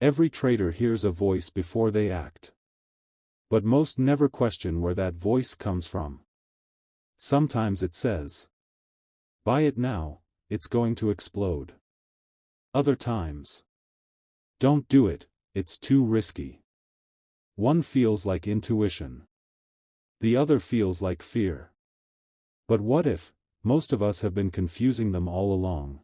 Every trader hears a voice before they act. But most never question where that voice comes from. Sometimes it says, "Buy it now, it's going to explode." Other times, "Don't do it, it's too risky." One feels like intuition. The other feels like fear. But what if, most of us have been confusing them all along?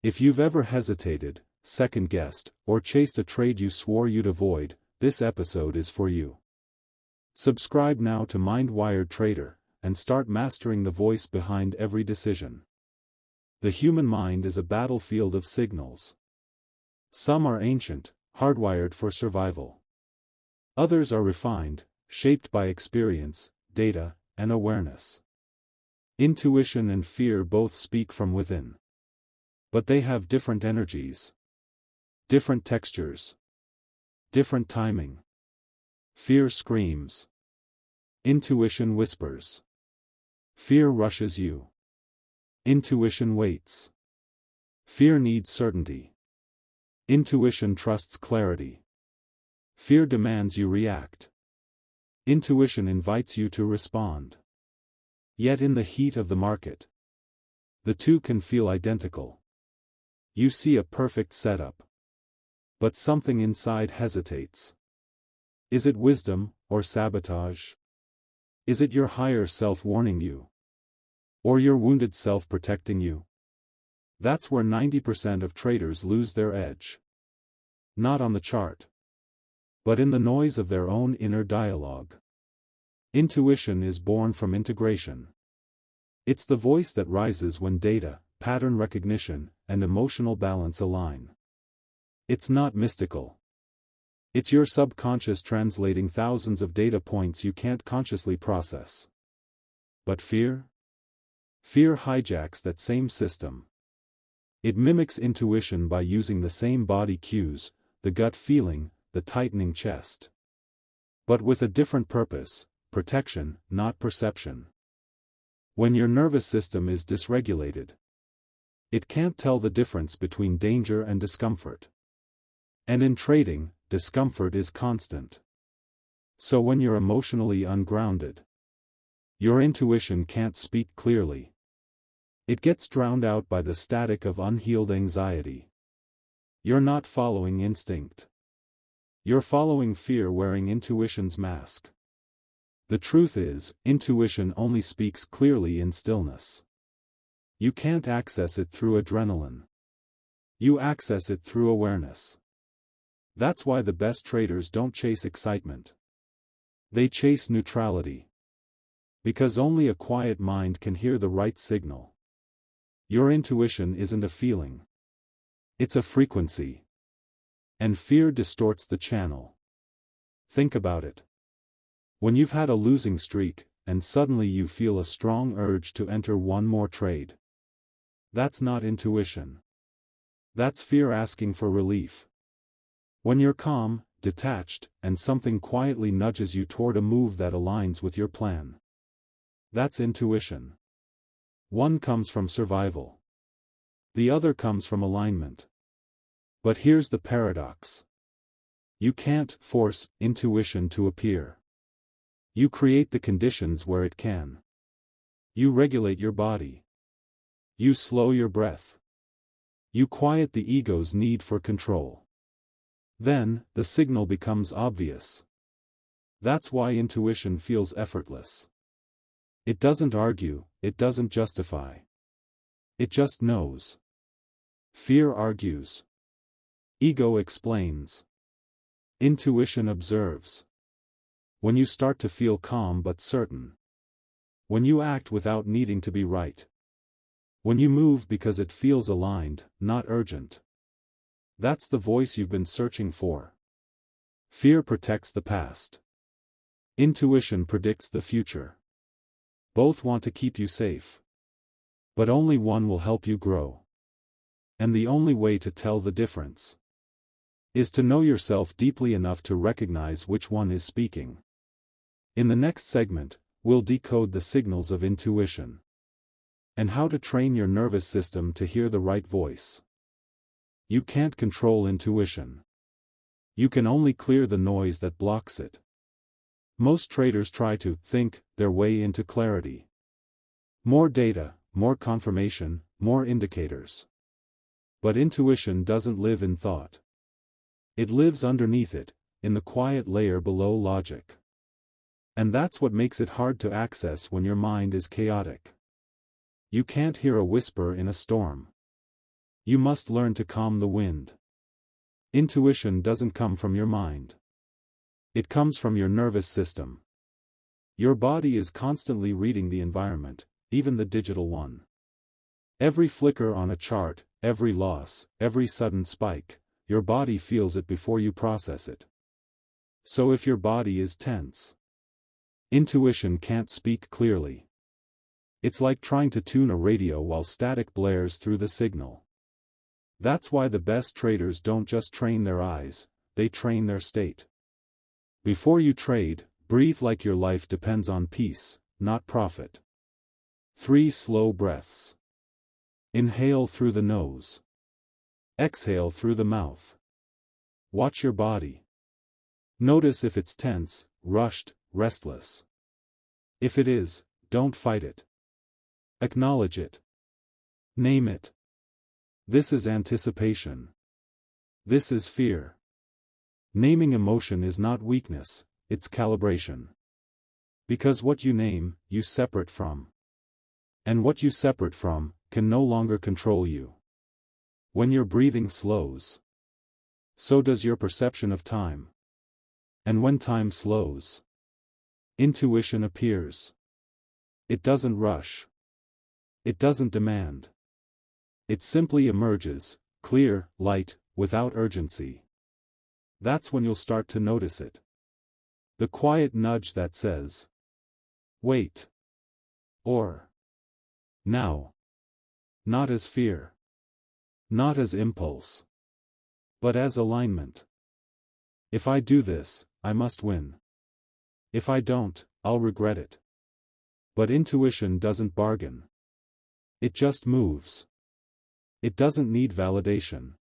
If you've ever hesitated, second-guessed, or chased a trade you swore you'd avoid, this episode is for you. Subscribe now to Mindwired Trader, and start mastering the voice behind every decision. The human mind is a battlefield of signals. Some are ancient, hardwired for survival. Others are refined, shaped by experience, data, and awareness. Intuition and fear both speak from within. But they have different energies, different textures, different timing. Fear screams. Intuition whispers. Fear rushes you. Intuition waits. Fear needs certainty. Intuition trusts clarity. Fear demands you react. Intuition invites you to respond. Yet in the heat of the market, the two can feel identical. You see a perfect setup. But something inside hesitates. Is it wisdom, or sabotage? Is it your higher self warning you? Or your wounded self protecting you? That's where 90% of traders lose their edge. Not on the chart, but in the noise of their own inner dialogue. Intuition is born from integration. It's the voice that rises when data, pattern recognition, and emotional balance align. It's not mystical. It's your subconscious translating thousands of data points you can't consciously process. But fear? Fear hijacks that same system. It mimics intuition by using the same body cues, the gut feeling, the tightening chest. But with a different purpose, protection, not perception. When your nervous system is dysregulated, it can't tell the difference between danger and discomfort. And in trading, discomfort is constant. So when you're emotionally ungrounded, your intuition can't speak clearly. It gets drowned out by the static of unhealed anxiety. You're not following instinct. You're following fear wearing intuition's mask. The truth is, intuition only speaks clearly in stillness. You can't access it through adrenaline. You access it through awareness. That's why the best traders don't chase excitement. They chase neutrality. Because only a quiet mind can hear the right signal. Your intuition isn't a feeling. It's a frequency. And fear distorts the channel. Think about it. When you've had a losing streak, and suddenly you feel a strong urge to enter one more trade. That's not intuition. That's fear asking for relief. When you're calm, detached, and something quietly nudges you toward a move that aligns with your plan. That's intuition. One comes from survival. The other comes from alignment. But here's the paradox. You can't force intuition to appear. You create the conditions where it can. You regulate your body. You slow your breath. You quiet the ego's need for control. Then, the signal becomes obvious. That's why intuition feels effortless. It doesn't argue, it doesn't justify. It just knows. Fear argues. Ego explains. Intuition observes. When you start to feel calm but certain. When you act without needing to be right. When you move because it feels aligned, not urgent. That's the voice you've been searching for. Fear protects the past. Intuition predicts the future. Both want to keep you safe. But only one will help you grow. And the only way to tell the difference is to know yourself deeply enough to recognize which one is speaking. In the next segment, we'll decode the signals of intuition and how to train your nervous system to hear the right voice. You can't control intuition. You can only clear the noise that blocks it. Most traders try to think their way into clarity. More data, more confirmation, more indicators. But intuition doesn't live in thought. It lives underneath it, in the quiet layer below logic. And that's what makes it hard to access when your mind is chaotic. You can't hear a whisper in a storm. You must learn to calm the wind. Intuition doesn't come from your mind. It comes from your nervous system. Your body is constantly reading the environment, even the digital one. Every flicker on a chart, every loss, every sudden spike, your body feels it before you process it. So if your body is tense, intuition can't speak clearly. It's like trying to tune a radio while static blares through the signal. That's why the best traders don't just train their eyes, they train their state. Before you trade, breathe like your life depends on peace, not profit. 3 slow breaths. Inhale through the nose. Exhale through the mouth. Watch your body. Notice if it's tense, rushed, restless. If it is, don't fight it. Acknowledge it. Name it. This is anticipation. This is fear. Naming emotion is not weakness, it's calibration. Because what you name, you separate from. And what you separate from, can no longer control you. When your breathing slows, so does your perception of time. And when time slows, intuition appears. It doesn't rush. It doesn't demand. It simply emerges, clear, light, without urgency. That's when you'll start to notice it. The quiet nudge that says, wait. Or, now. Not as fear. Not as impulse. But as alignment. If I do this, I must win. If I don't, I'll regret it. But intuition doesn't bargain. It just moves. It doesn't need validation.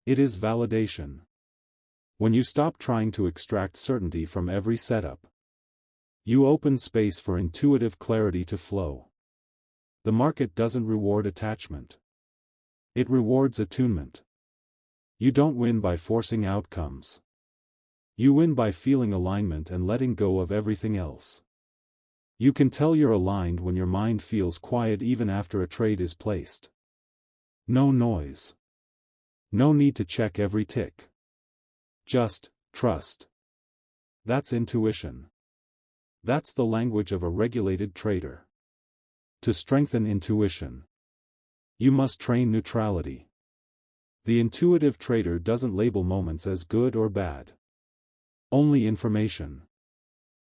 It is validation. When you stop trying to extract certainty from every setup, you open space for intuitive clarity to flow. The market doesn't reward attachment. It rewards attunement. You don't win by forcing outcomes. You win by feeling alignment and letting go of everything else. You can tell you're aligned when your mind feels quiet even after a trade is placed. No noise. No need to check every tick. Just trust. That's intuition. That's the language of a regulated trader. To strengthen intuition, you must train neutrality. The intuitive trader doesn't label moments as good or bad. Only information.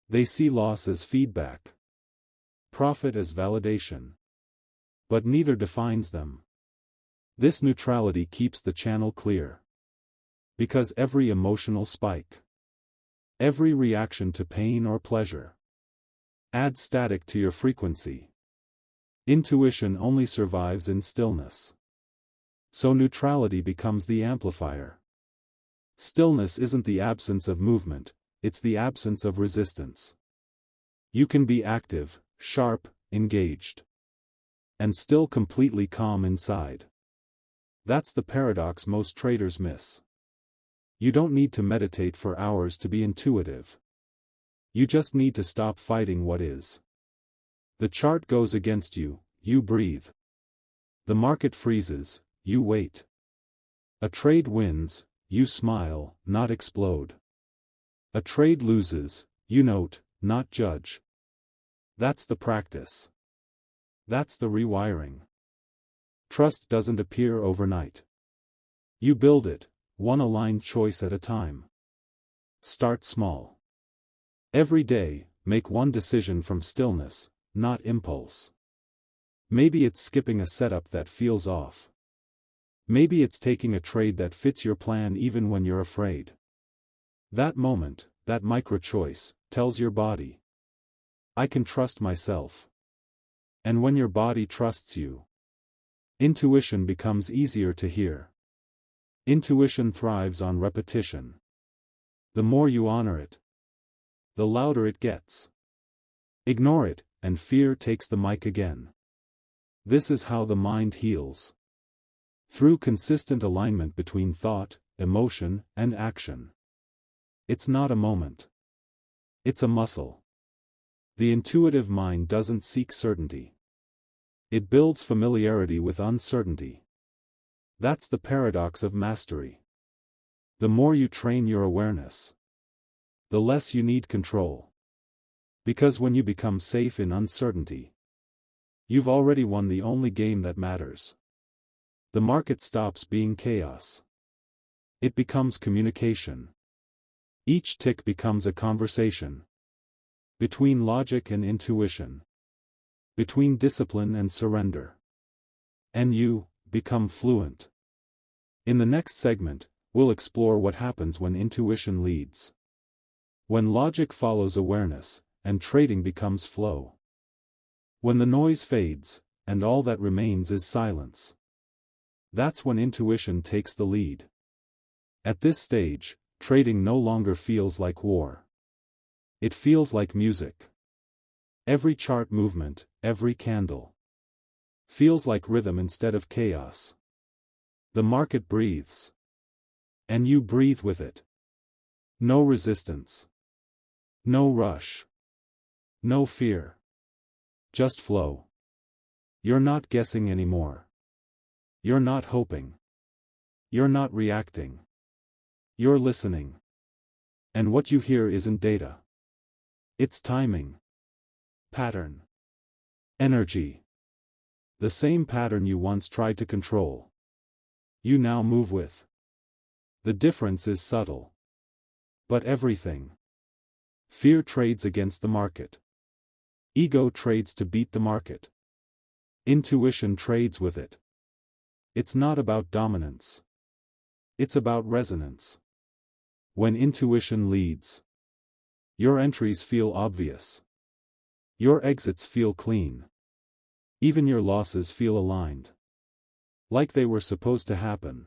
They see loss as feedback. Profit as validation. But neither defines them. This neutrality keeps the channel clear. Because every emotional spike, every reaction to pain or pleasure, adds static to your frequency. Intuition only survives in stillness. So neutrality becomes the amplifier. Stillness isn't the absence of movement, it's the absence of resistance. You can be active, sharp, engaged, and still completely calm inside. That's the paradox most traders miss. You don't need to meditate for hours to be intuitive. You just need to stop fighting what is. The chart goes against you, you breathe. The market freezes, you wait. A trade wins, you smile, not explode. A trade loses, you note, not judge. That's the practice. That's the rewiring. Trust doesn't appear overnight. You build it, one aligned choice at a time. Start small. Every day, make one decision from stillness, not impulse. Maybe it's skipping a setup that feels off. Maybe it's taking a trade that fits your plan even when you're afraid. That moment, that micro-choice, tells your body, I can trust myself. And when your body trusts you, intuition becomes easier to hear. Intuition thrives on repetition. The more you honor it, the louder it gets. Ignore it, and fear takes the mic again. This is how the mind heals. Through consistent alignment between thought, emotion, and action. It's not a moment. It's a muscle. The intuitive mind doesn't seek certainty. It builds familiarity with uncertainty. That's the paradox of mastery. The more you train your awareness, the less you need control. Because when you become safe in uncertainty, you've already won the only game that matters. The market stops being chaos. It becomes communication. Each tick becomes a conversation. Between logic and intuition. Between discipline and surrender. And you become fluent. In the next segment, we'll explore what happens when intuition leads. When logic follows awareness, and trading becomes flow. When the noise fades, and all that remains is silence. That's when intuition takes the lead. At this stage, trading no longer feels like war. It feels like music. Every chart movement, every candle, feels like rhythm instead of chaos. The market breathes. And you breathe with it. No resistance. No rush. No fear. Just flow. You're not guessing anymore. You're not hoping. You're not reacting. You're listening. And what you hear isn't data. It's timing. Pattern. Energy. The same pattern you once tried to control. You now move with. The difference is subtle. But everything. Fear trades against the market. Ego trades to beat the market. Intuition trades with it. It's not about dominance. It's about resonance. When intuition leads, your entries feel obvious. Your exits feel clean. Even your losses feel aligned. Like they were supposed to happen.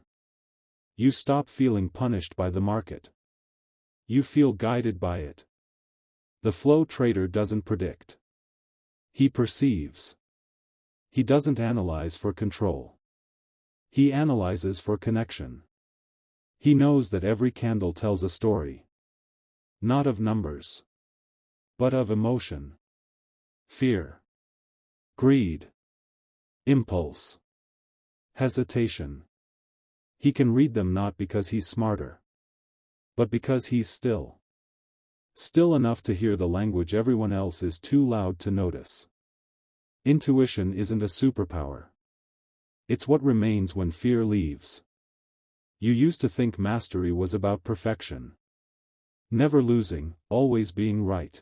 You stop feeling punished by the market. You feel guided by it. The flow trader doesn't predict. He perceives. He doesn't analyze for control. He analyzes for connection. He knows that every candle tells a story. Not of numbers. But of emotion. Fear. Greed. Impulse. Hesitation. He can read them not because he's smarter, but because he's still. Still enough to hear the language everyone else is too loud to notice. Intuition isn't a superpower. It's what remains when fear leaves. You used to think mastery was about perfection. Never losing, always being right.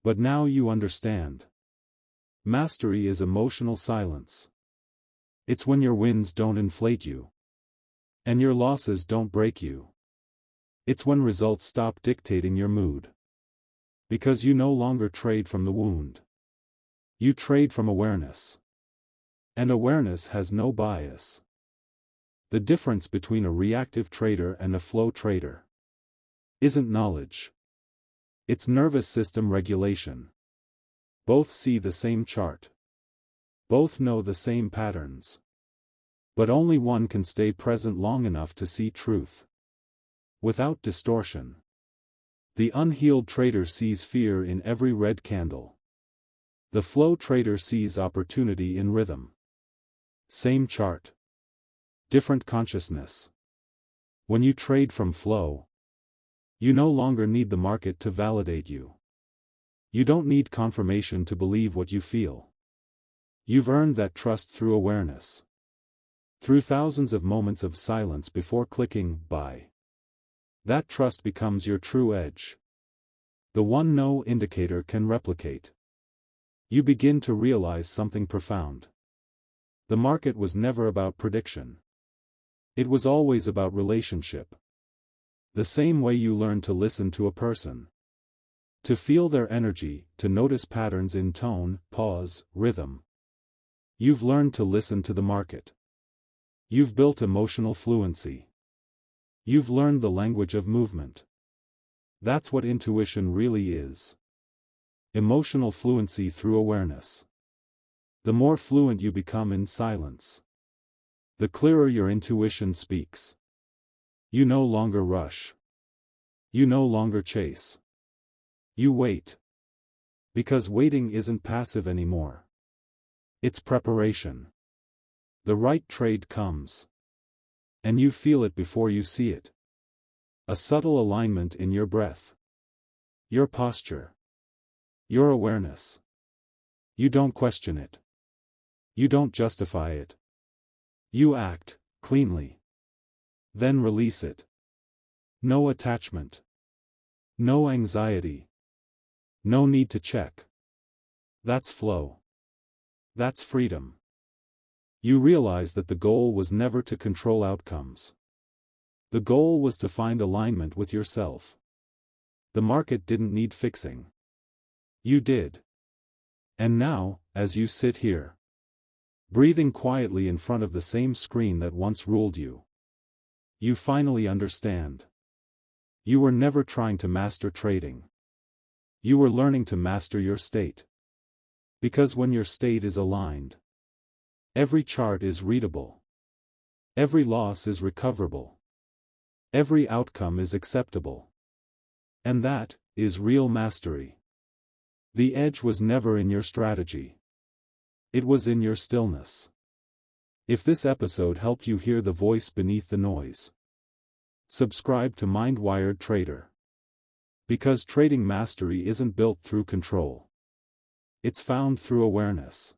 But now you understand. Mastery is emotional silence. It's when your wins don't inflate you. And your losses don't break you. It's when results stop dictating your mood. Because you no longer trade from the wound. You trade from awareness. And awareness has no bias. The difference between a reactive trader and a flow trader isn't knowledge. It's nervous system regulation. Both see the same chart. Both know the same patterns. But only one can stay present long enough to see truth. Without distortion. The unhealed trader sees fear in every red candle. The flow trader sees opportunity in rhythm. Same chart. Different consciousness. When you trade from flow, you no longer need the market to validate you. You don't need confirmation to believe what you feel. You've earned that trust through awareness. Through thousands of moments of silence before clicking buy. That trust becomes your true edge. The one no indicator can replicate. You begin to realize something profound. The market was never about prediction. It was always about relationship. The same way you learn to listen to a person. To feel their energy, to notice patterns in tone, pause, rhythm. You've learned to listen to the market. You've built emotional fluency. You've learned the language of movement. That's what intuition really is. Emotional fluency through awareness. The more fluent you become in silence, the clearer your intuition speaks. You no longer rush. You no longer chase. You wait. Because waiting isn't passive anymore. It's preparation. The right trade comes. And you feel it before you see it. A subtle alignment in your breath. Your posture. Your awareness. You don't question it. You don't justify it. You act, cleanly. Then release it. No attachment. No anxiety. No need to check. That's flow. That's freedom. You realize that the goal was never to control outcomes. The goal was to find alignment with yourself. The market didn't need fixing. You did. And now, as you sit here, breathing quietly in front of the same screen that once ruled you, you finally understand. You were never trying to master trading. You were learning to master your state. Because when your state is aligned, every chart is readable. Every loss is recoverable. Every outcome is acceptable. And that is real mastery. The edge was never in your strategy. It was in your stillness. If this episode helped you hear the voice beneath the noise, subscribe to Mindwired Trader. Because trading mastery isn't built through control. It's found through awareness.